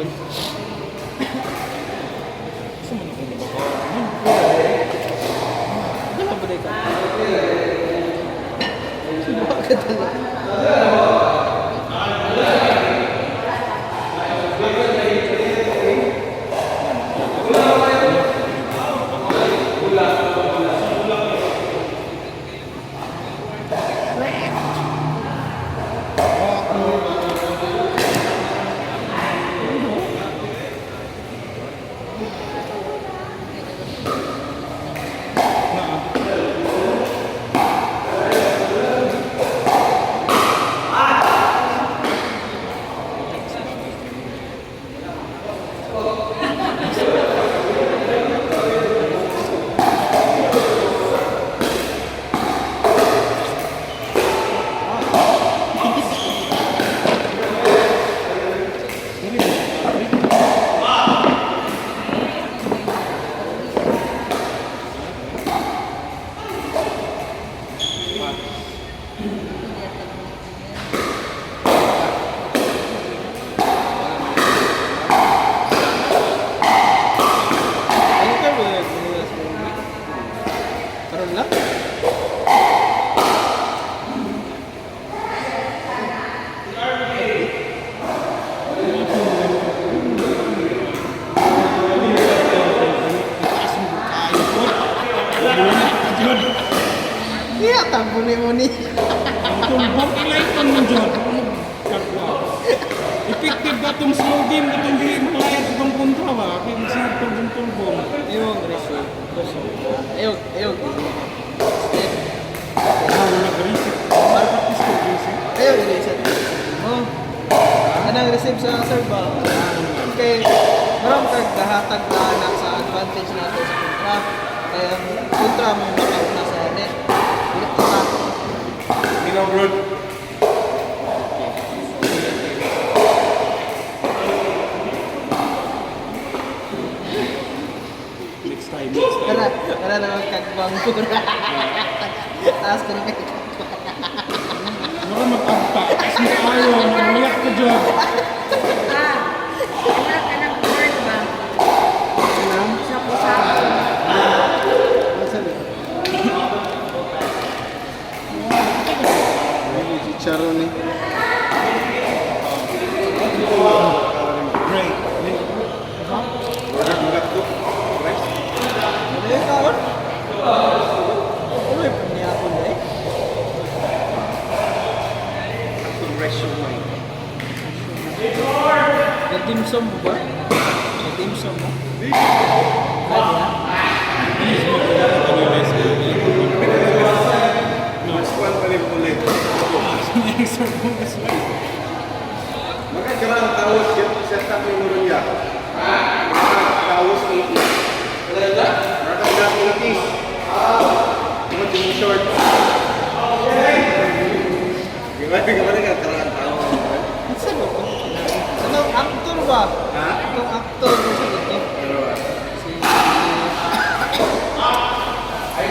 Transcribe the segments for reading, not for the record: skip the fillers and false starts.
Bukod. Gusto mo na kung baka. Wala ba ka? Subukan ka talaga. Karon lang? Iya, tambuni-muni. Tumbok ilay pang nandiyon. Effective ba itong slow game na itong hindi malayat itong kontra ba? Kaya magsirap itong tumbong. Ayun, receive. Ayun. Wala ka-reset. Para practice ko, reset. Ayun, reset. Oh. Anong receive sa serve ba? Okay. Marang kagdahatag na anak sa advantage natin sa kontra. Kaya ang kontra mo makap na sa net. Ilaw, bro. Next time. Kara na magkagbang pura. Taas ko na kayo. Baka mag-agta. Kasi ayaw. Mayak ko dyan. Wala ka ng word ba? Sapo-sapo. Charon eh. Great. Ano yung kaon? Ano yung pangyayon eh? Nag-dimsum mo ba? Nag-dimsum mo? Kaya? Magkakaroon tawas yung set up yung Murunya. Tawas ng itis. Magkakaroon ng itis. Tumot yung short. Gimana nagkakaroon tawas? Saan ba ito? Anong actor ba? Ha? Anong actor mo sa dito? Si...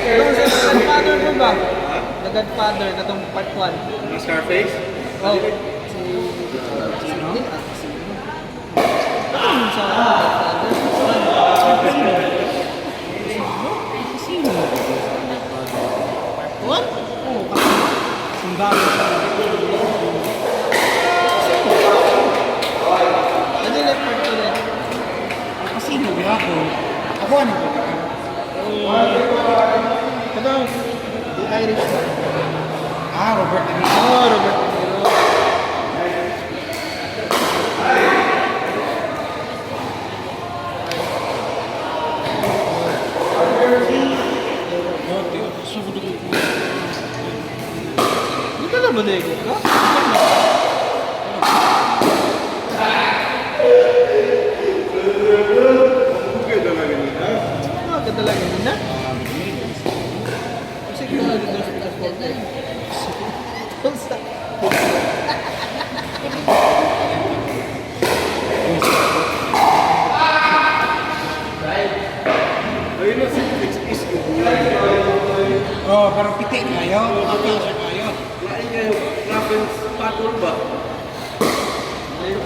Anong sa Godfather mo ba? The Godfather na itong part 1. Scarface? Oh, si... Ano sa Godfather? What? Oo, Sundalo siya. ano yung part 2 rin? Kasi hindi ako. Ako ano ko? Ano? The Irish ba? Robert De Niro. Oh, Robert De Niro. Di ka na ba nego ka? Bukid na lang yun. Ano ka talaga yun na? Kasi kung ano dito sa transport na yun. Basta. Ayun na si is yung gulay. Parang piti kayo. Okay siya kayo. Lain nga yung Raffles Patrol ba?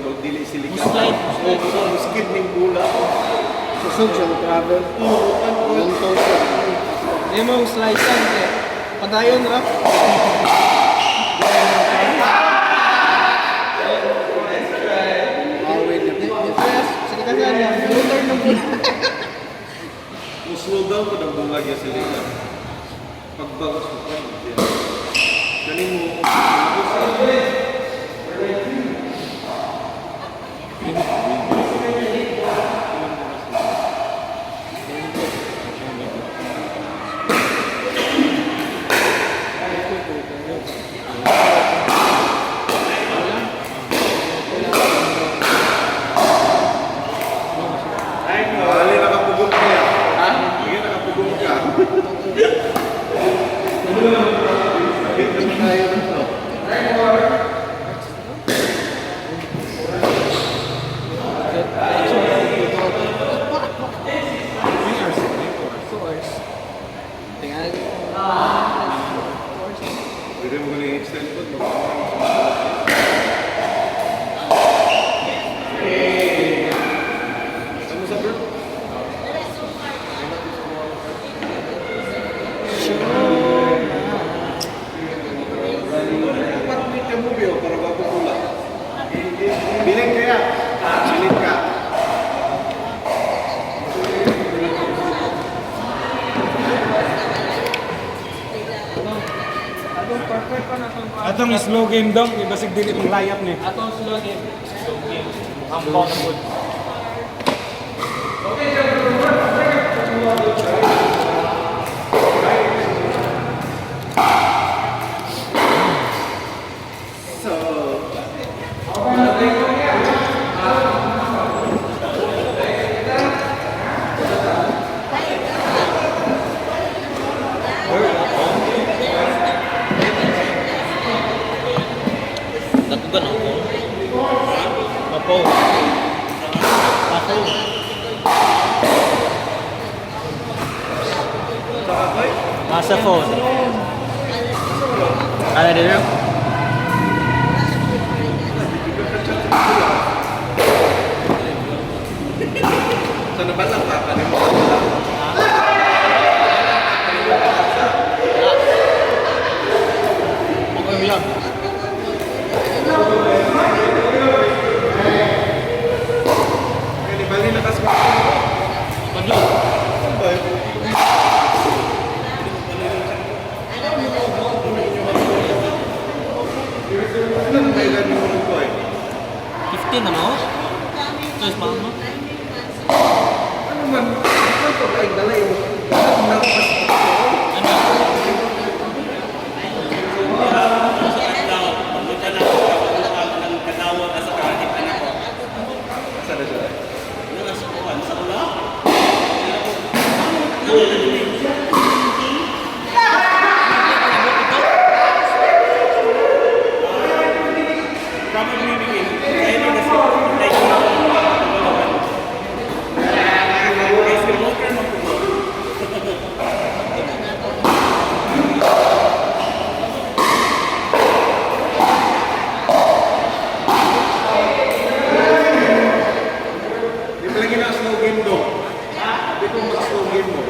wag dili silika. Slide. Skid ning bula. Susog siya mo travel. Lunto siya. Hindi mo slice yan. Padayon, Rap. Sige kasi yan. Motor ng bula. Kung slow down ko ng bunga niya silika. Pagbawas ko pa. Kani mo. Bali, nakapugong ka yan. Ha? Hindi, nakapugong ka. Bigyan tayo nito. Pwede mo kung i-extend ko. Ano sa bro? Dapat may kamubi o para bago pula. Biling kaya. Biling ka. Atong slow game dong, ibasig dili itong layap ni. Atong slow game. Slow game. Ampaw na good. Dakugan ako. Mapo. Mapo. Nasa phone. Ano dito? Sa nabalang ka, ano mo? Okay lang. Kaya bali nakas mo. Padlo. Ano na may gano'n mo ko eh? 15 na mo? Choice pa mo? Ano man? Ano ko ay dala yung nakas Ano? sa na siya? Di ba lagi na slow game do? Di ko mag-slow game mo.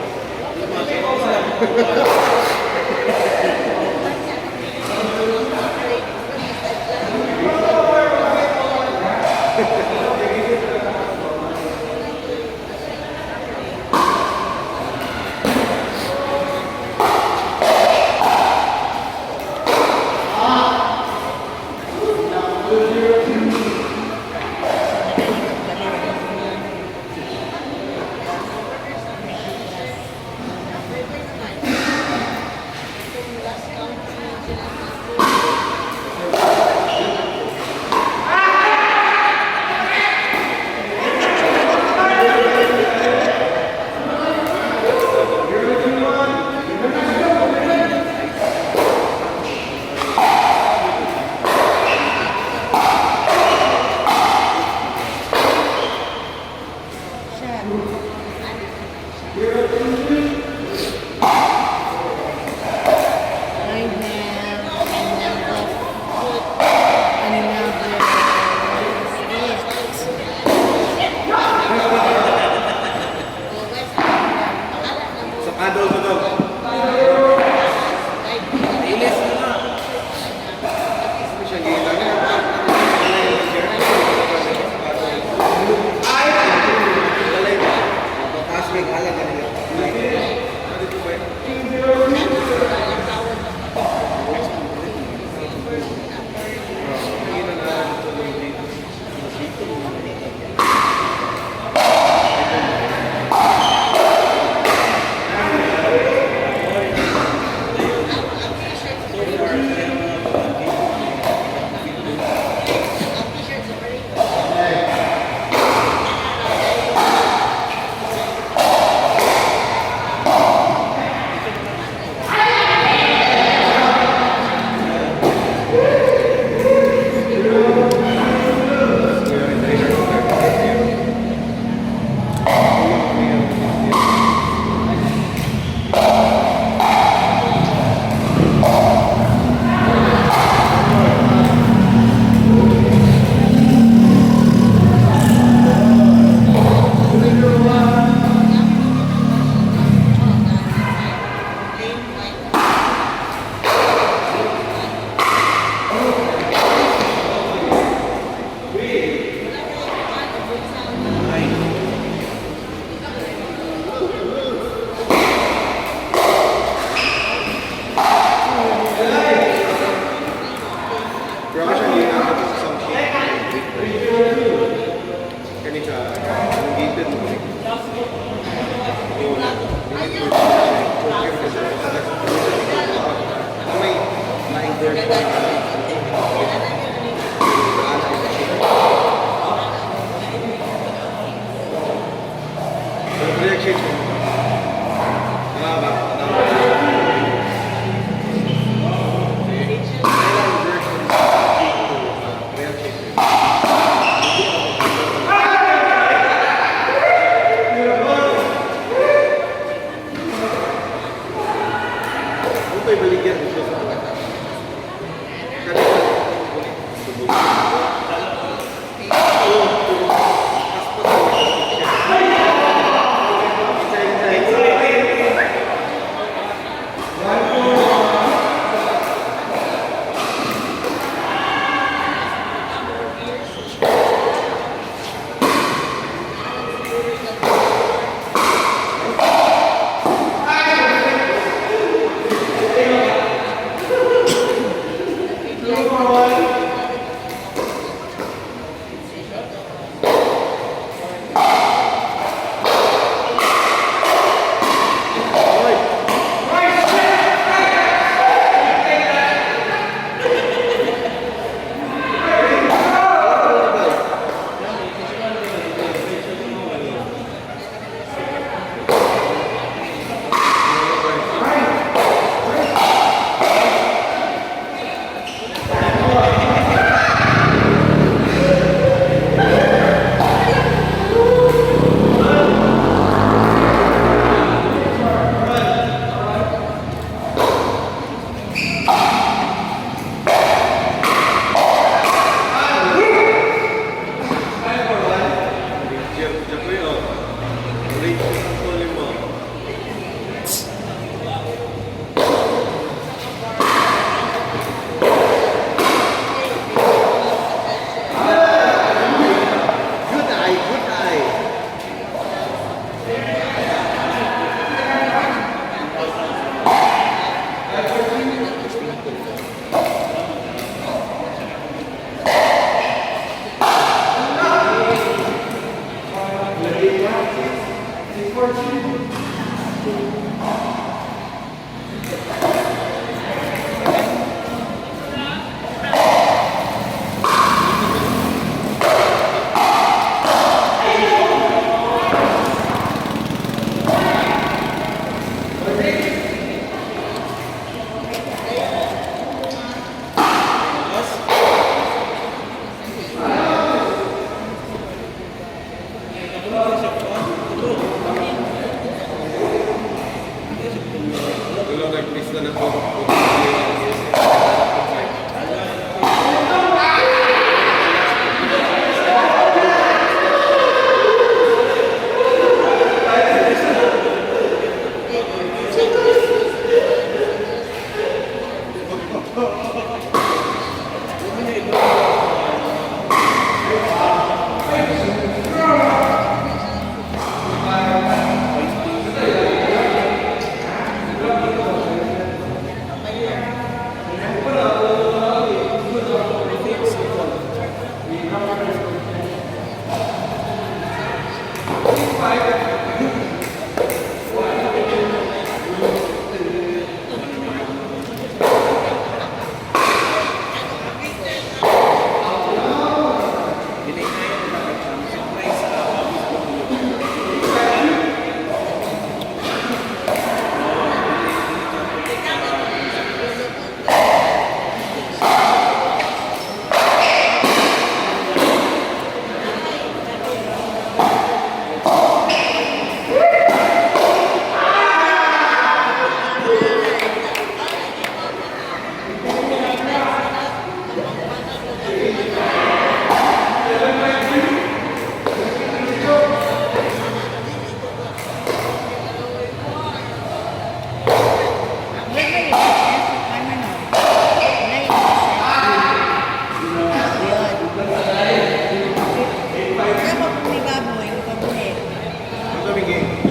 Ang tumigil.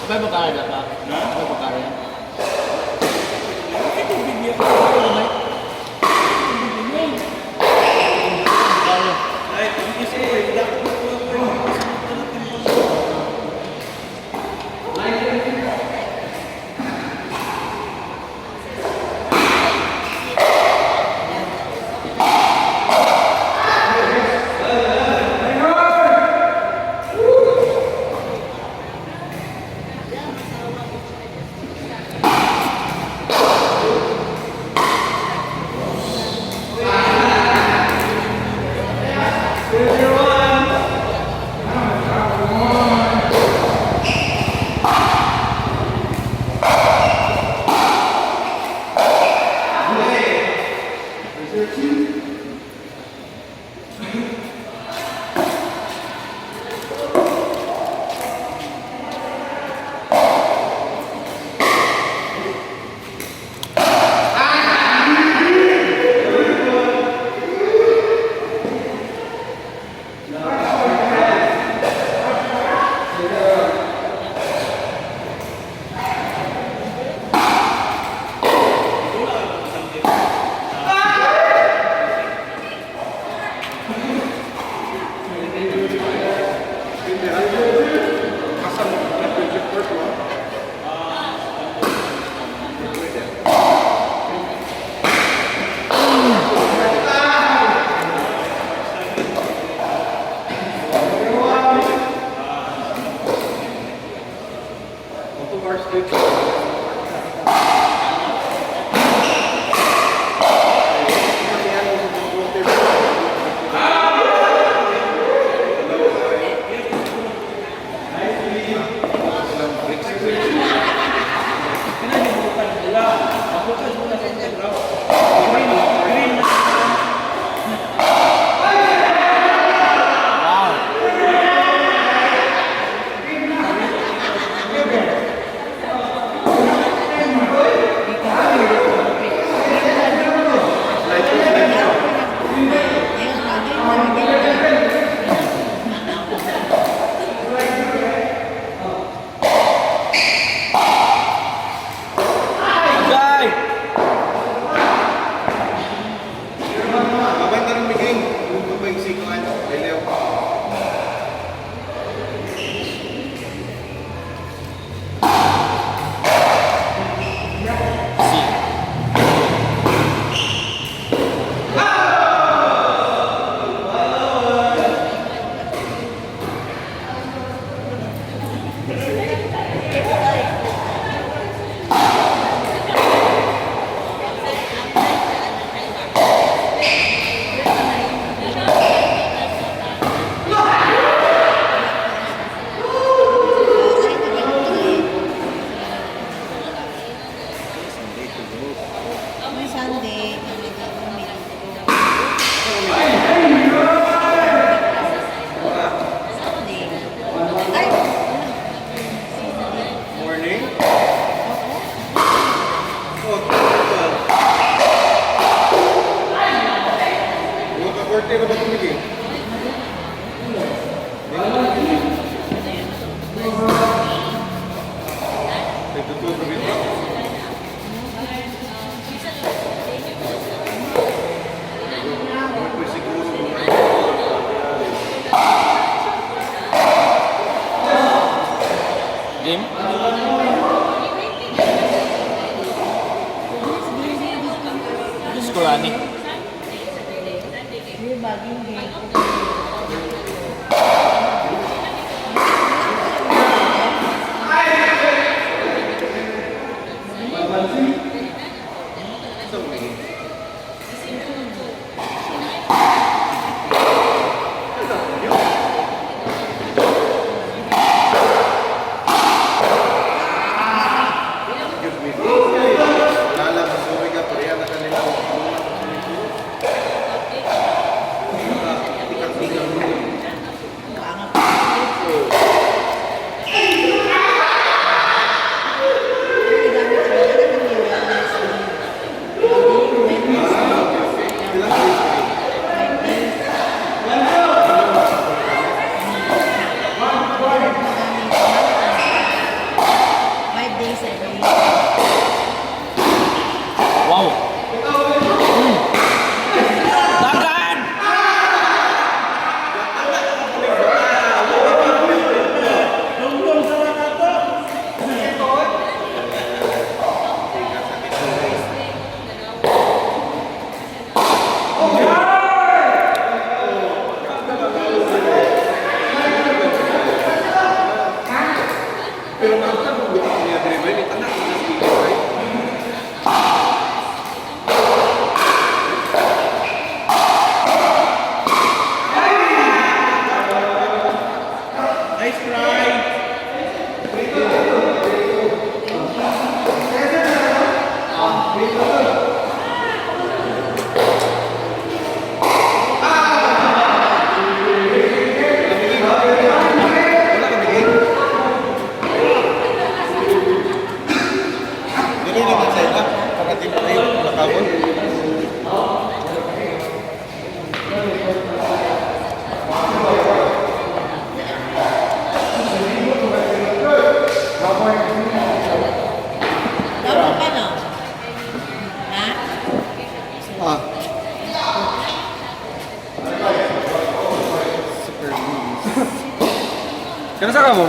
Apa yung pagkara na pa? Ha? Apa yung pagkara yan? Ito bigyan. Ay, kasi dapat ko Game? Score ani. Lala, masuri ka, pareha na kanila.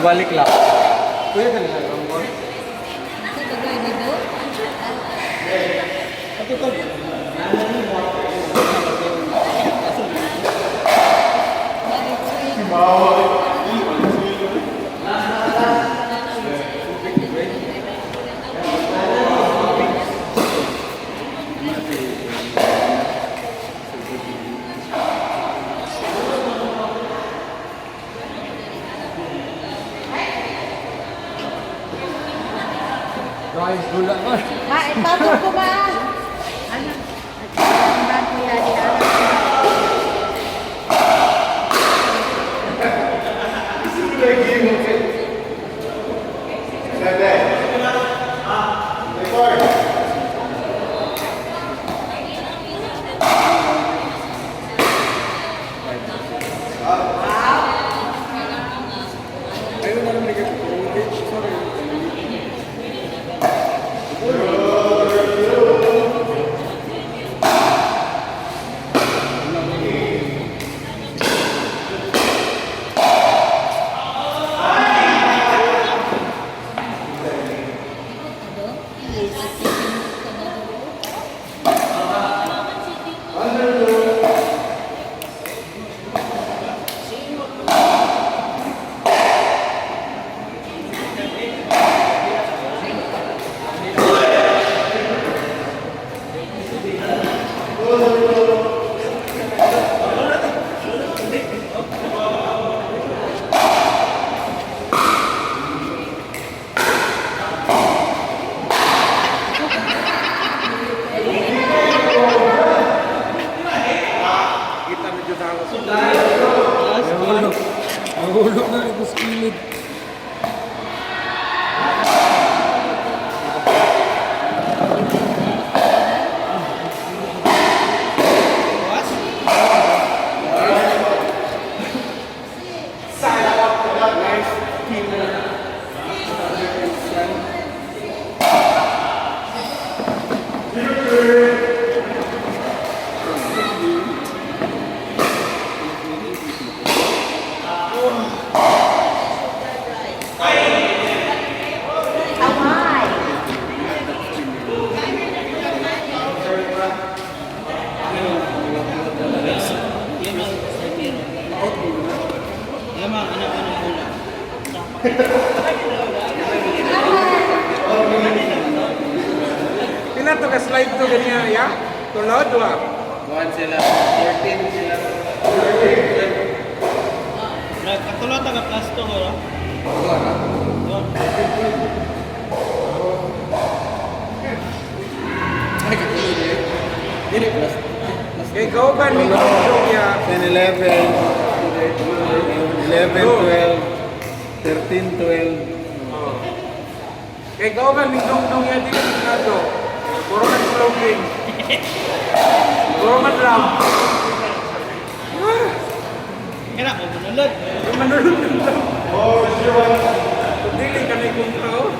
balik lang. Kuya ka nila ang ball. Guys, gula ko. Ma, ipatong ko ba? Ano? Ang bag niya, di alam ko. Kita na dyan ako. Nahulog na ito sa kilid. Lamang anak-anak bola. Pila to ka slide to ganyan, ya? Tulod wa. Buwan sila. 14 sila. Katulad ka plasto ko, no? Yun. Ay, katulad eh. Dili plus. Kay kauban ni Dong ya. 10, 11, 11, 12, 13, 12. Kay kauban ni Dong ya di ka to. Puro man slogan. Puro man ram. Kaya ako, manulod. Manulog na. Dili ka ni kung tao.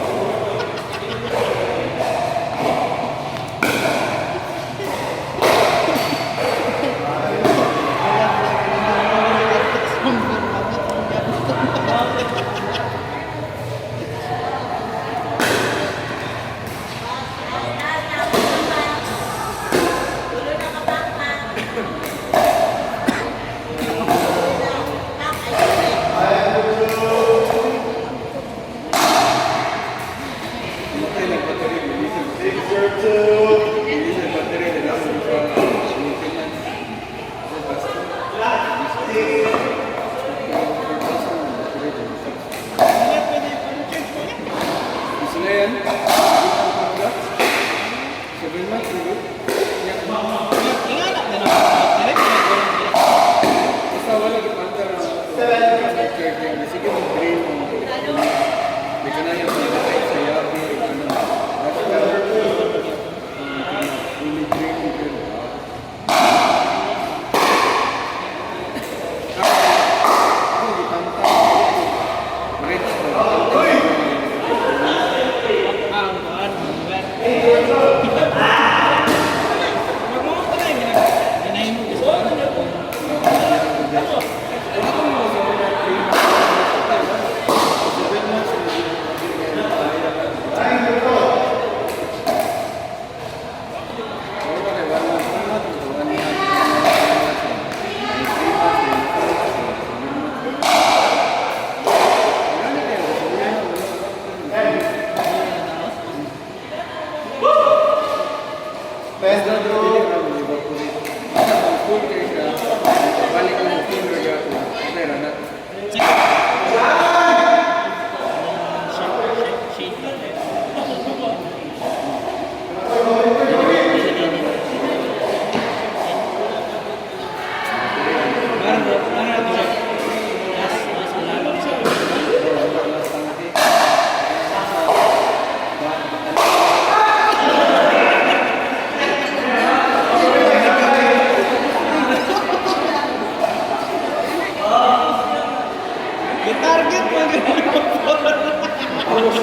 Paligid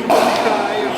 mo tayo.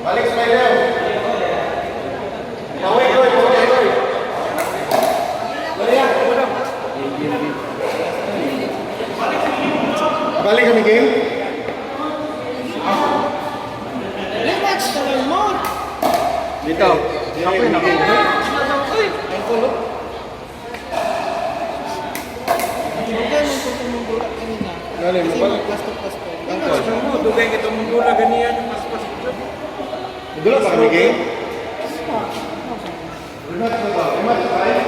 Balik Spider. Kaway, kaway, kaway, kaway. Balik kami game. Relax ka lang mo. Dito. Ako yun ako. Uy! Ang kulo. Huwag ka nang tumulak kanina. Galing mo Kasi pala. magplastok-plastok. Ang gusto mo, dugay kita mong dula ganiyan yung mas pasok. Dulu pa kami game. Remat ba? Remat tayo.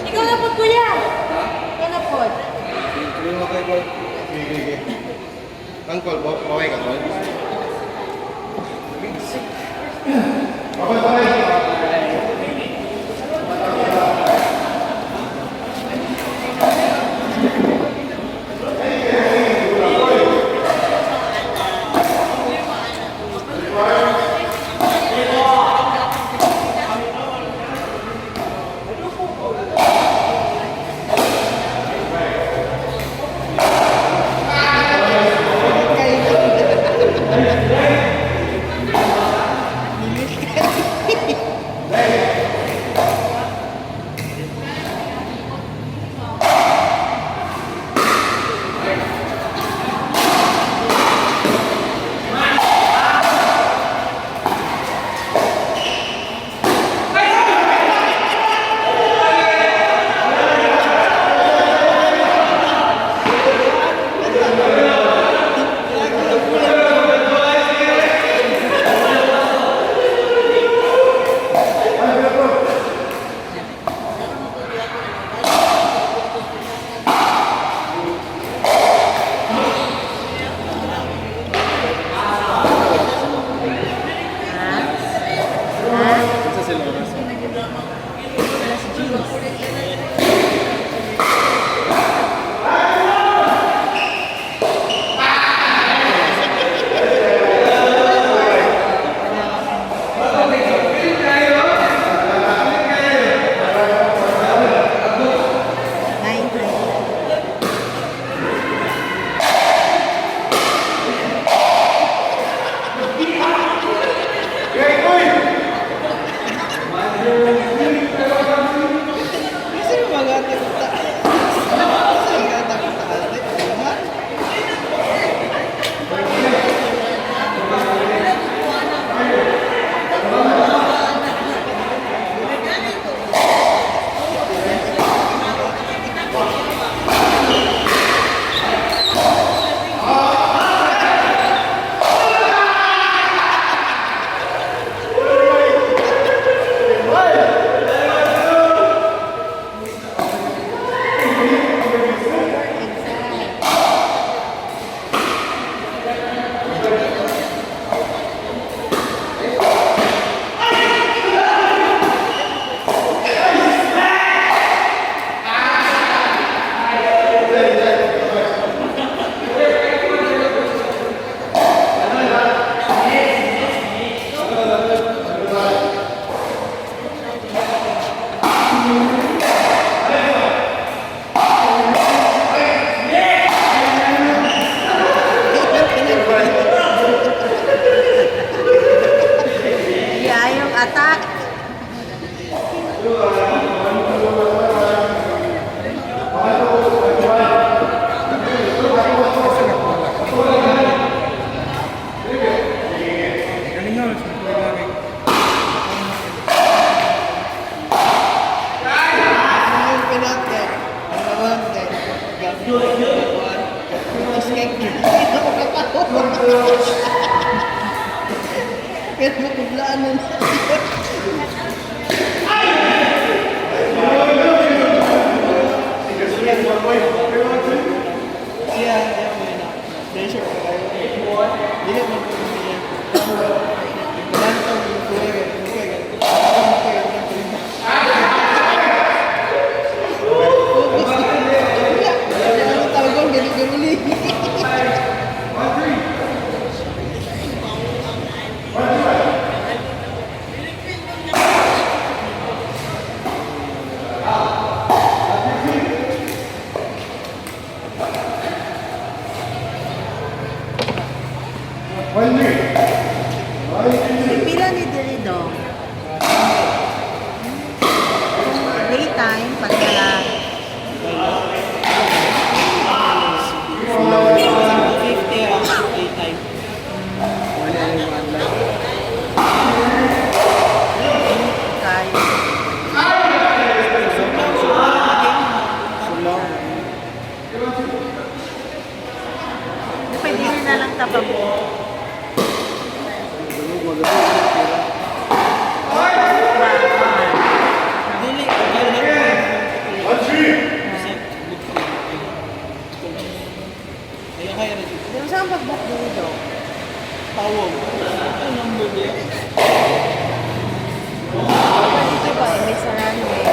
Ikaw na po, kuya. Ikaw na po. Gigi. Angkol, baway ka tol. Baway baway. Hulaan na. Siya, may na. Pressure ka kayo. Dili mo po niya. Wala na tawag yung kuya. Tawag ko, gani-gani. Pila ni Dirido? Daytime, pagkala. 50 ang daytime. Wala yung online. Kayo. Sulong. Pwede rin na lang tapag mo. Dili, okay lang. Ayaw kaya na dito. Yung saan pagbak Dirido? Tawag. Ano number niya? Dito ba, may sarano eh.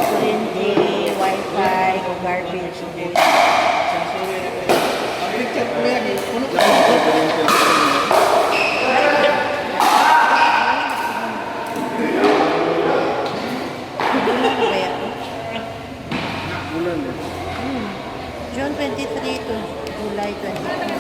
Kuryente, wifi, o garbage. Public chat ko yan eh. Puno ka. Bulan na ba yan? Bulan eh. June 23 to July 23.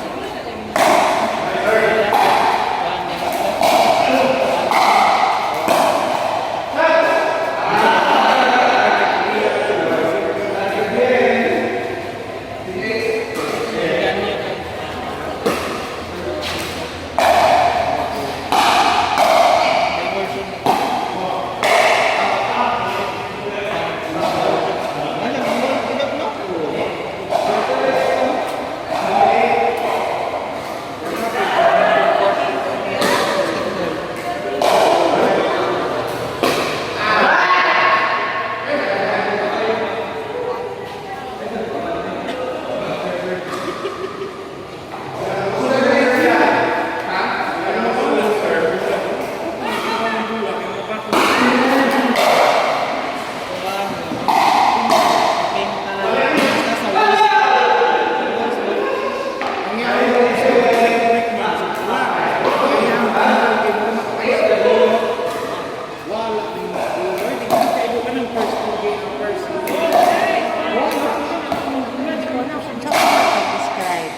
Describe.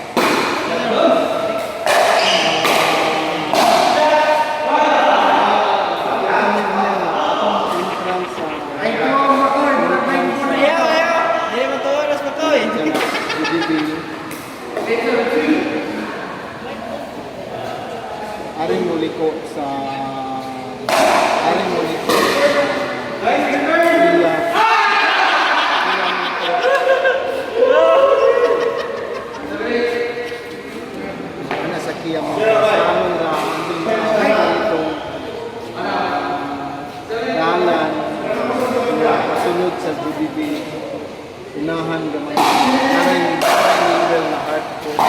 Hindi mo to oras pa to eh. Aring muliko sa aring muliko ana sa kiyang mga kasamon ra andun na itong dalan na pasunod sa GDB unahan gamay aring level na hardcore.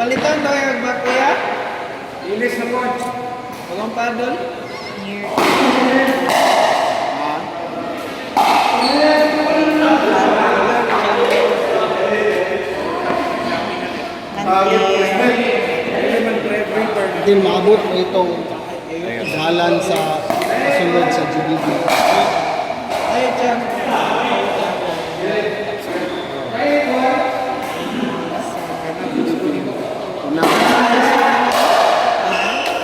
Palitan daw yung magbakuya. Ilis na po. Walang paddle. Hindi maabot mo itong dalan sa kasunod sa GDB. Ay, tiyan.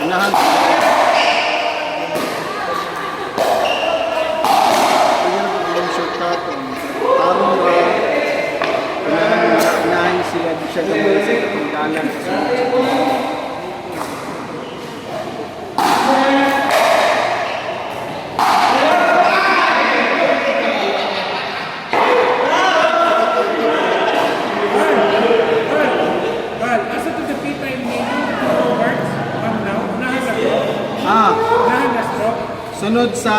Unahan. Ayan po yung shortcut. Tarong ra. Unahan sila di siya gamay sa itong dalan sa sunod. Val, asa to the people in words? Now, unahan na to. Unahan na stroke. Sunod sa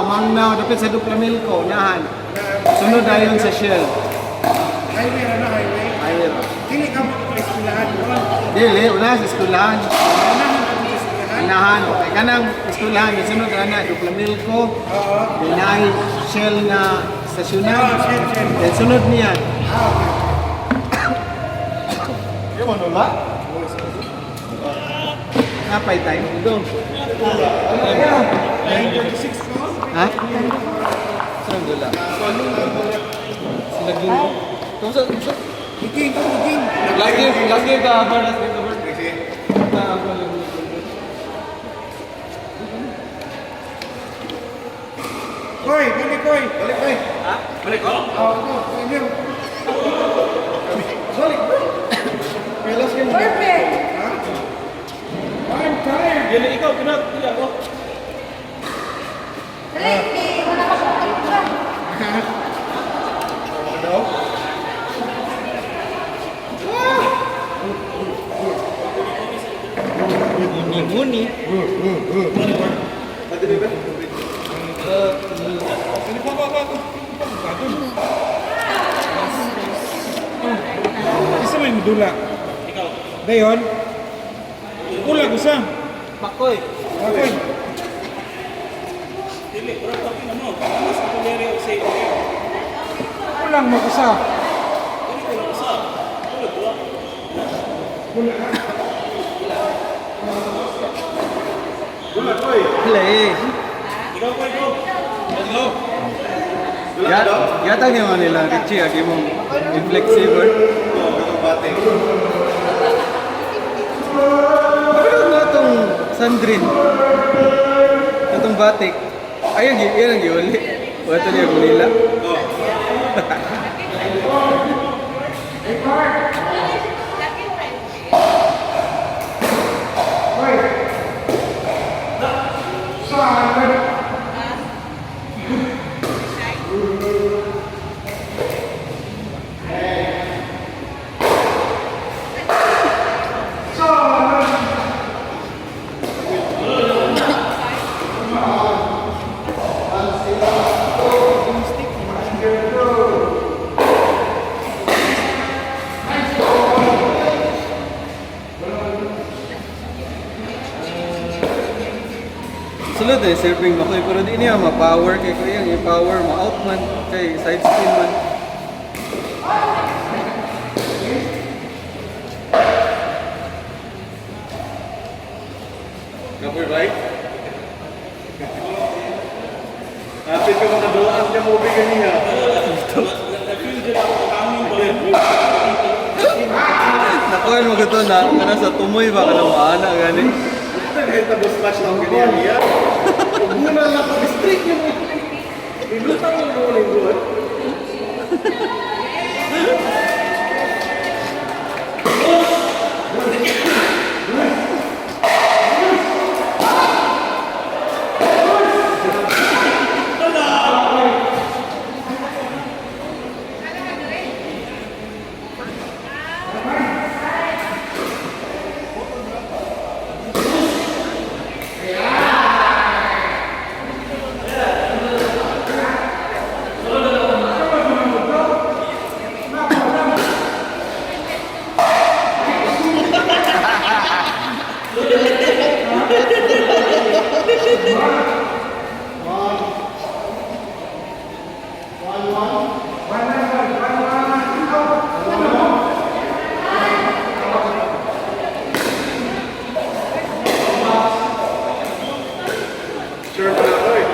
Mangnaw, dapat sa Duplamilco, unahan. Sunod ayon sa Shell. Highway na na, highway. Ayun. Dili ka mo iskulahan mo. Dili, una sa eskwelahan. Unahan na to iskulahan. Unahan. Okay, kanang eskwelahan, yung sunod na Duplamilco. Oo. Dinay Shell na stasyonan. Shell. Then sunod niya. Yung ano ba? Napay time. Ito. 9:36 ko. Ha? Saan dula? Sila Gingo. Kumusta? Kumusta? Iging, iging. Lagi ka habang nasa dito, Bert. Kasi, Koy, balik koy. balik tayo. Balik ko? Oh, ito, inyo. Balik, bro. May last game. Perfect! Ha? I'm tired. Yan ikaw, pinag. Hindi ako. Dali, hindi. Wala ka sa kapitra. Ano daw? Muni-muni. Pati ba? Ano pa? Isa may mudula. Ikaw. Dayon. Ulag isa. Pakoy. Okay. Dili, bro, tapi na mo. Mas ako dere o say. Ulang mo isa. Dili ko lang sa. Ulo ko. Wala ko eh. Play. Ikaw ko ikaw. Let's go. Wala daw? Yata yung mga nila, kacsi, agi mong inflexible. Oo, itong bate. Bakit nga itong Sandrin? Itong batik. Ay, yan ang giuli. Wala ito niya Manila. Oo. Sulod eh, serving makoy. Pero di niya ma-power kay kuya. I-power, ma-out man. Kay side spin man. Kapoy, right? Napit ka makadulaan niya mo bigyan niya. Nakuha mo ito na. Kana sa tumoy ba? Kana maana gani. Kahit tapos smash lang ganyan niya. Muna lang pag-streak niya mo. Ibutang mo mo ulit buwan. Sure pa na ako eh.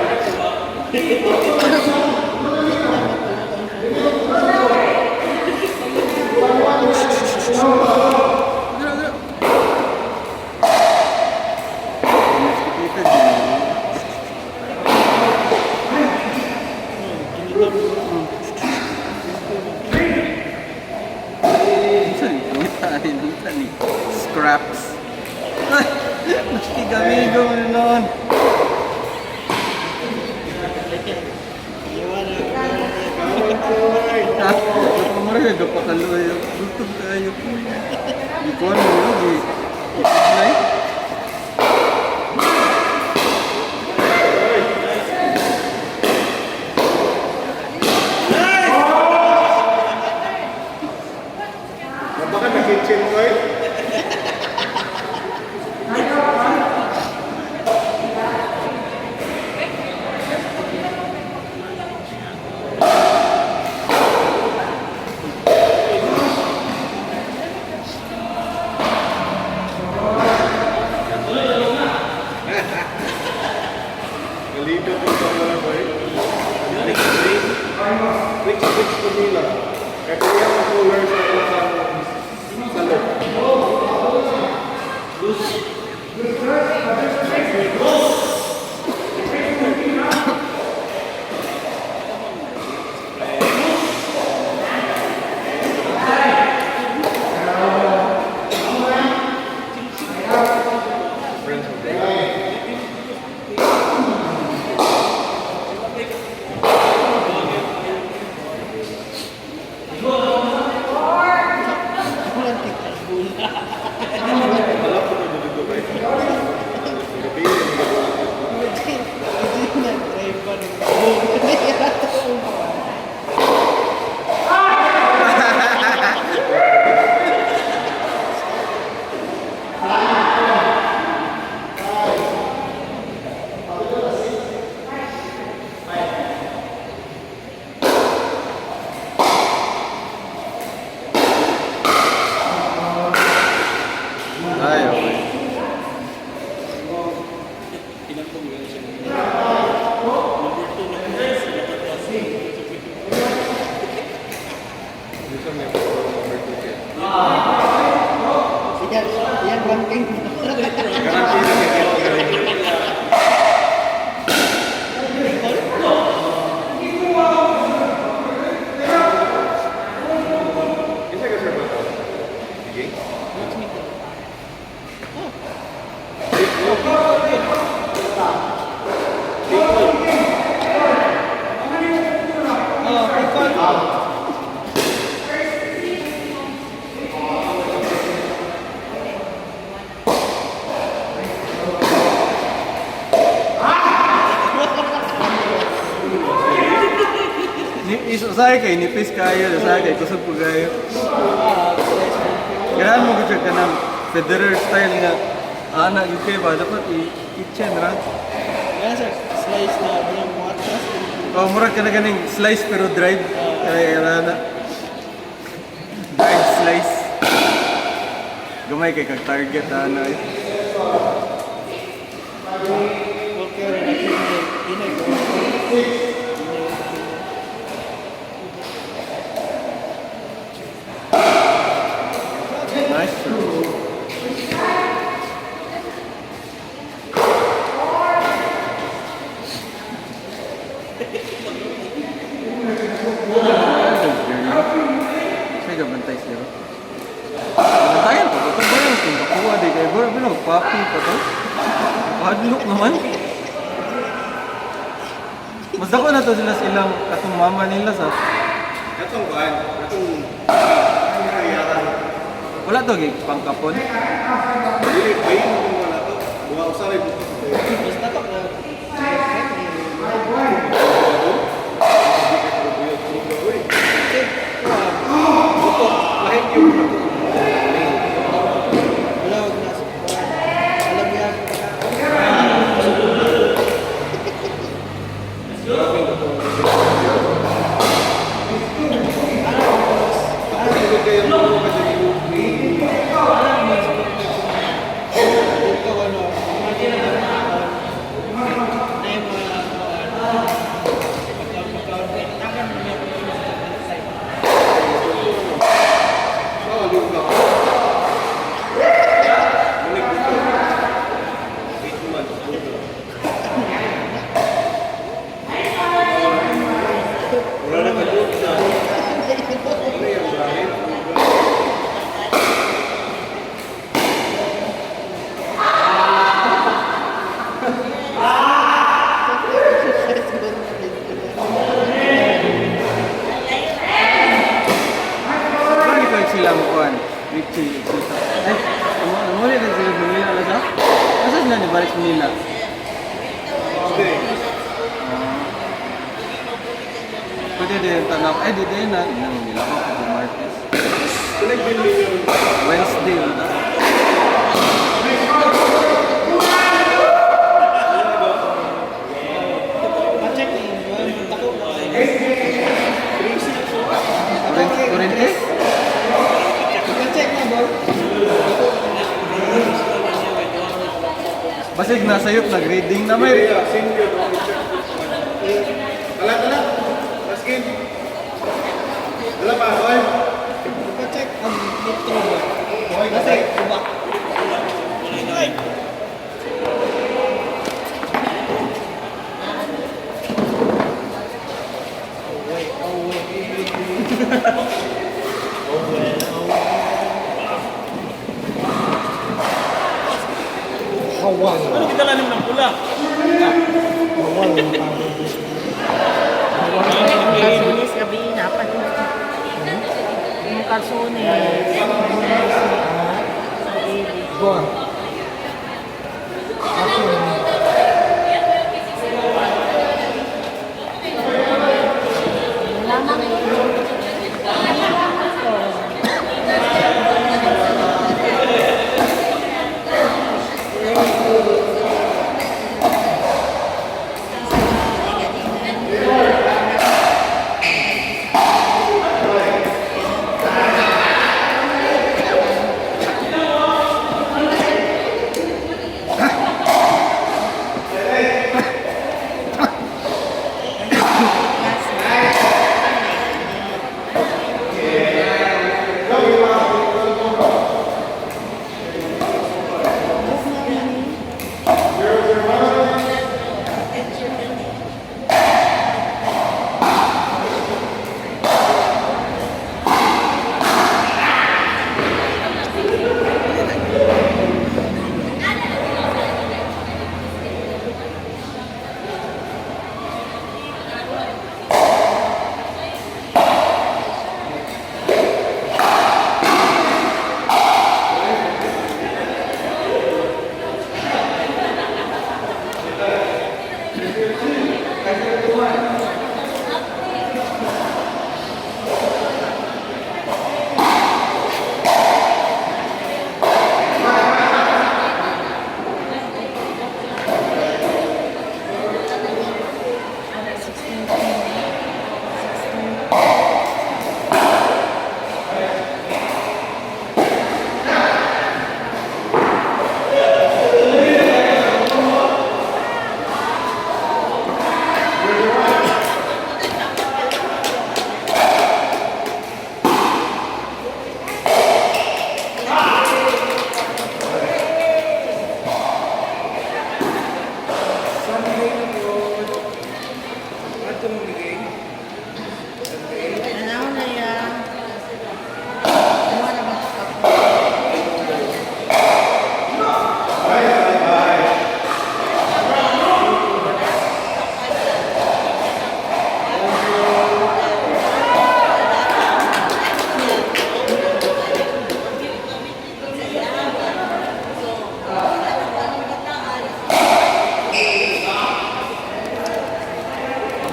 Scraps. Ay, nakigamigo mo noon. Kamarin, kapakaloy. Lutog tayo. Di ko ano yun. Ignay. Baka na-kitchen ko eh. Alam ko na dito guys. Gabi yung ay, okay. Dito may number 2 siya. Yan ranking. Garanti na kaya Isa ka sir ba ito? Sige. Oh, people. Usahay kay nipis kayo, usahay kay kusog ko kayo. Ganahan mo gusto ka ng Federer style nga anak yung kayo ba? Dapat i-kitchen ra. Yan sir, slice na yung matras. Oh, murag ka na ganing slice pero drive. Kaya na. Drive slice. Gamay kay kag target ana eh. Okay, rin na pinay ko. Nice. Saya gak bantay sila. Bantayan po. Ito ba yung kung bakuha di kayo? Bro, bilang papi pa to. Padlock naman. Mas dako na to sila silang katong mama nila sa. Katong kuhan. Katong kayatan. Wala to gig pangkapon. Dili bayin mo wala to. Buha usahay mo. Basta to na. Silang kuhan. Richie. Eh, ano rin sila Manila na sa? Asa sila ni Baris Manila? Pwede din tanap. Eh, di din na. Nila ko sa Martes. Wednesday. Check ni, tako. Kurente? Check na bro. Basig na sayop na grading na may. Tala. Maskin. Dala pa, hoy. Check ang metro ba. Kasi kuba. Ano kita lalim ng pula? Kalsones gabi dapat. Yung kalsones. Go on. Action.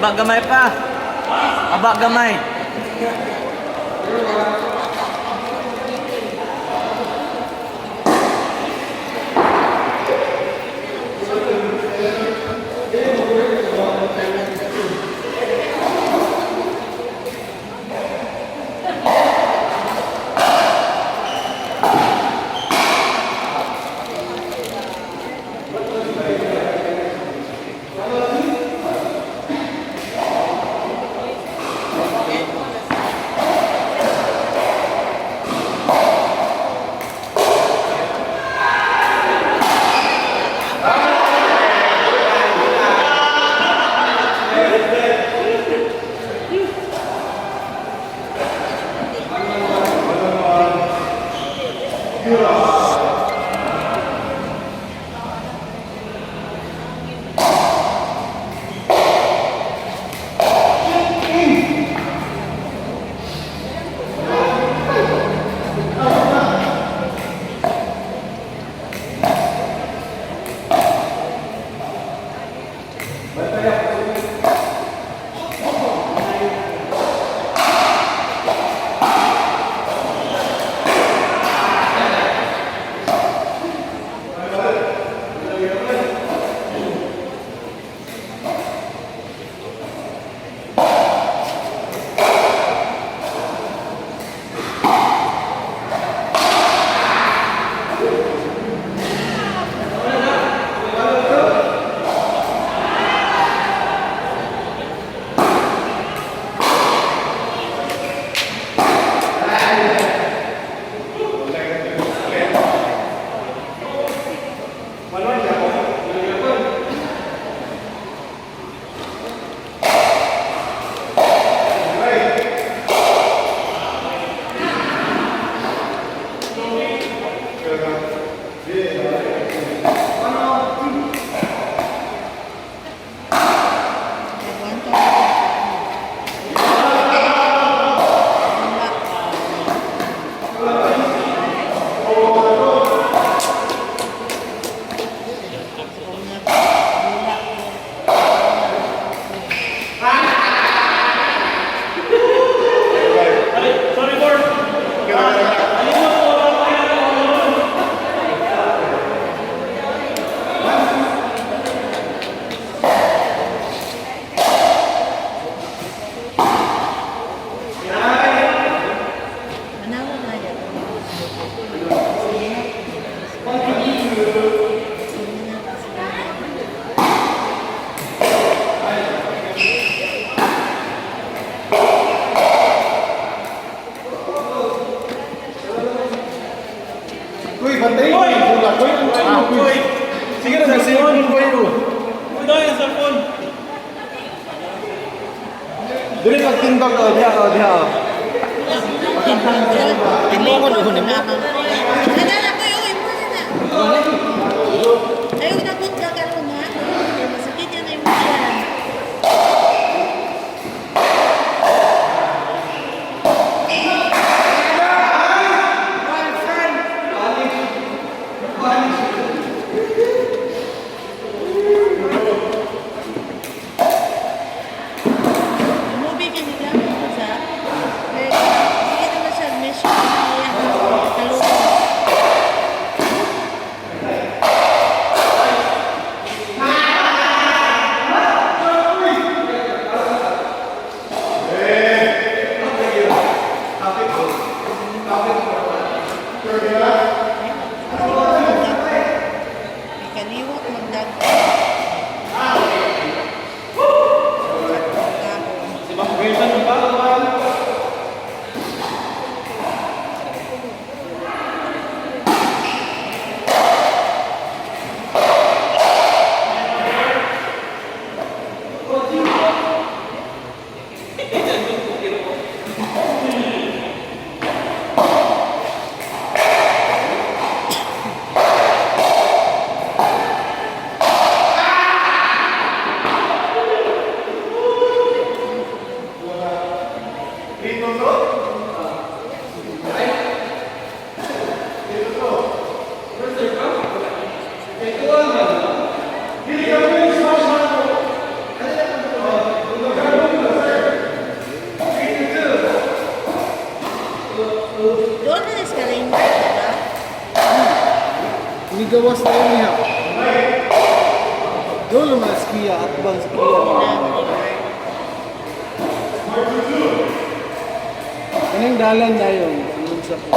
Aba gamay pa. Aba gamay. bantayin ko yung bulak ko yung sige na, cellphone ko yun. Ito yung cellphone. Dili magtindog o diha o diha o. Tingnan ko doon naman. Nagana ko yung impuso na. Ayaw na punta ka ron ha. Masakit yan na yung mga. Movie kinila sa sige naman siya mission kalulong. Kaliwat magdag. Si Bang Gerson pa. Doon na escalator, diba? Ini gawas na yun niya. Doon naman skiya at bang skiya. Anong dalan na yun? Anong sa po?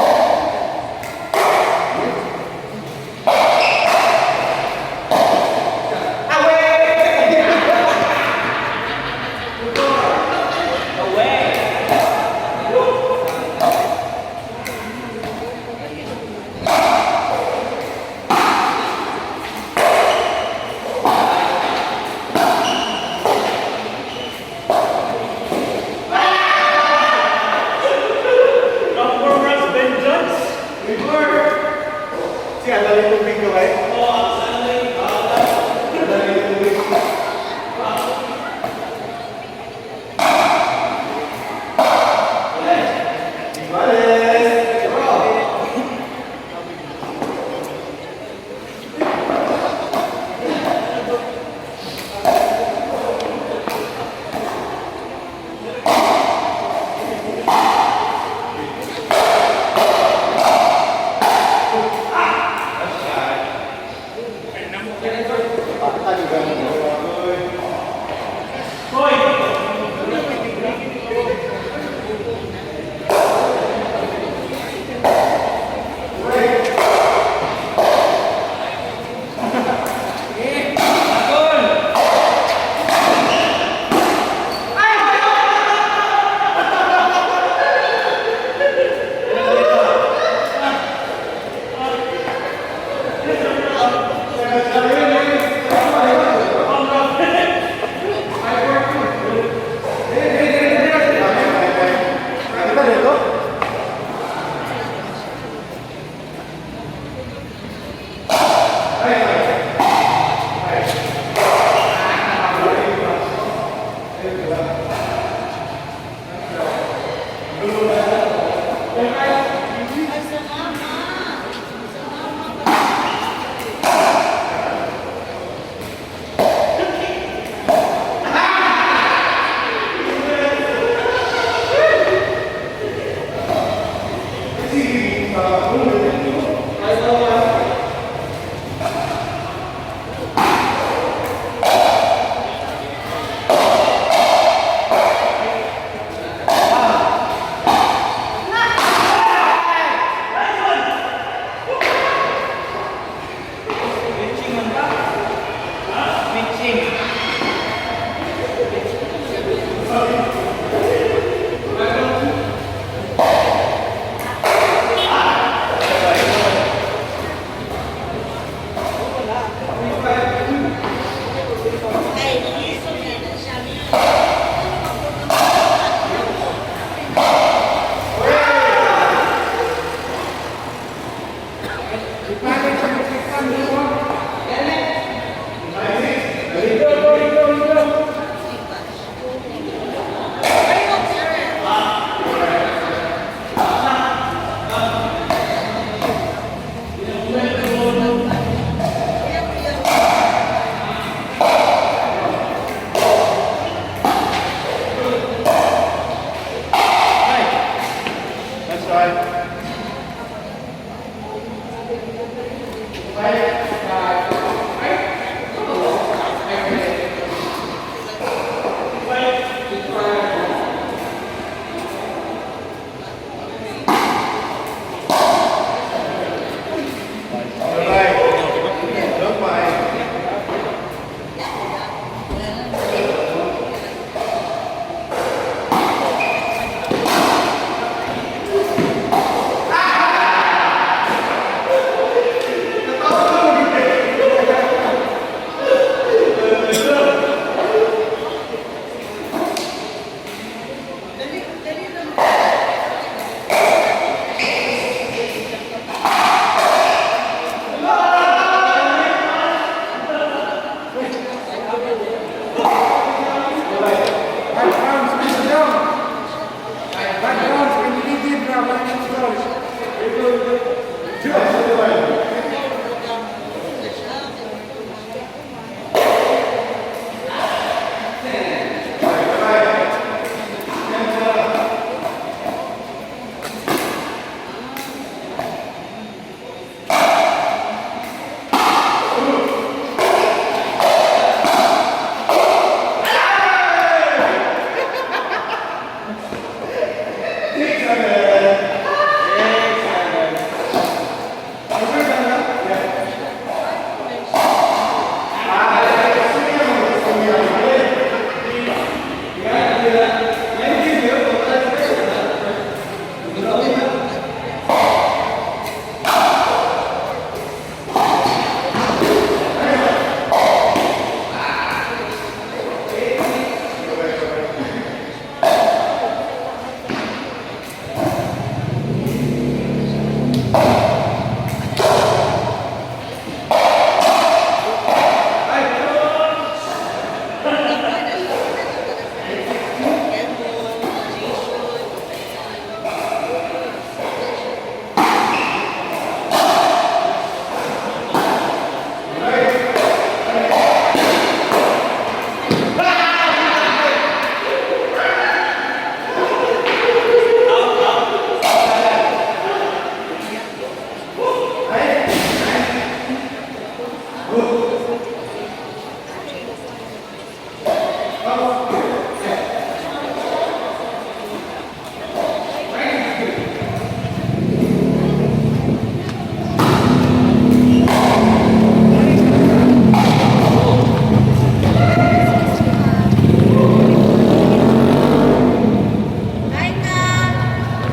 Kain na!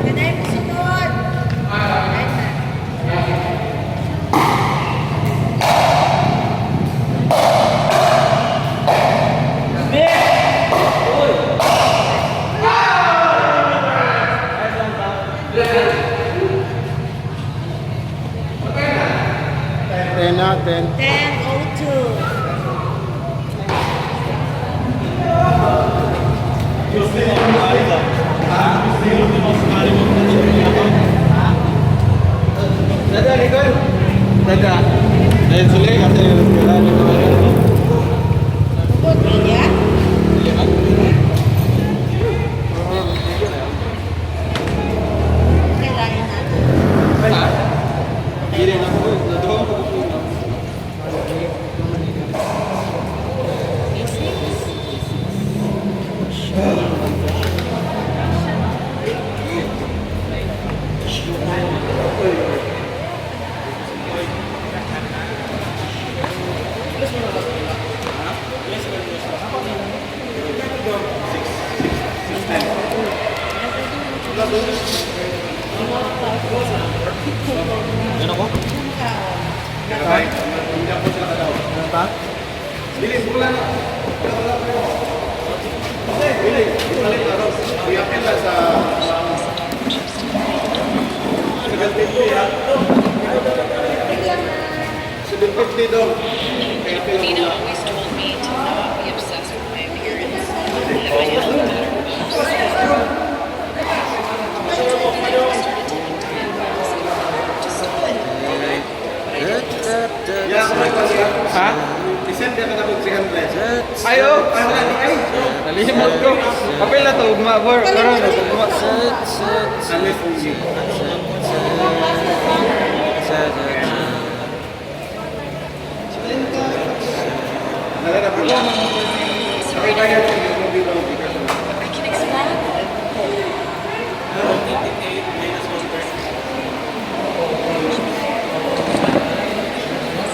Kanay mo sunod! Kain na. Ten natin. 10:02. Dada, Nicole. Dada. Dahil sulit kasi yung kailangan ng mga Good, Media. Kailangan natin. Hindi na ako. Nadukong ko. Yan ako? Nina always told me to not be obsessed with my appearance. That I had better. Ha? Isend ka na 300. Ayo! Ay, wala. Ay! Kalimot ko. Kapil na to, ugma. Karoon na to, ugma. Unless only. Nalala po lang. Okay, kaya po yung movie lang. I can explain.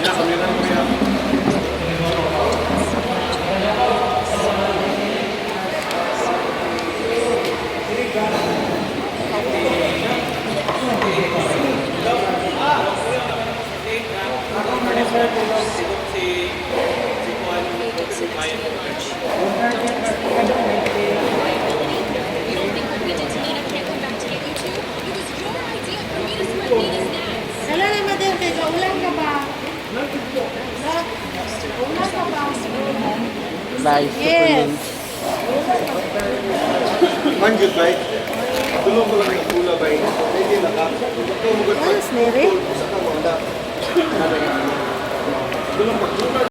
Yeah, kami lang po yan. It's an extra lunch. You don't think what we did tonight I can't come back to get you too? It was your idea for me to split Nina's snacks. Wala na madam, kaya ulan ka ba? Ulan ka ba? Bye. Yes. Man, goodbye. Tulong ko lang yung pula ba yun? Hindi na ka. Ano, Snere? Tulong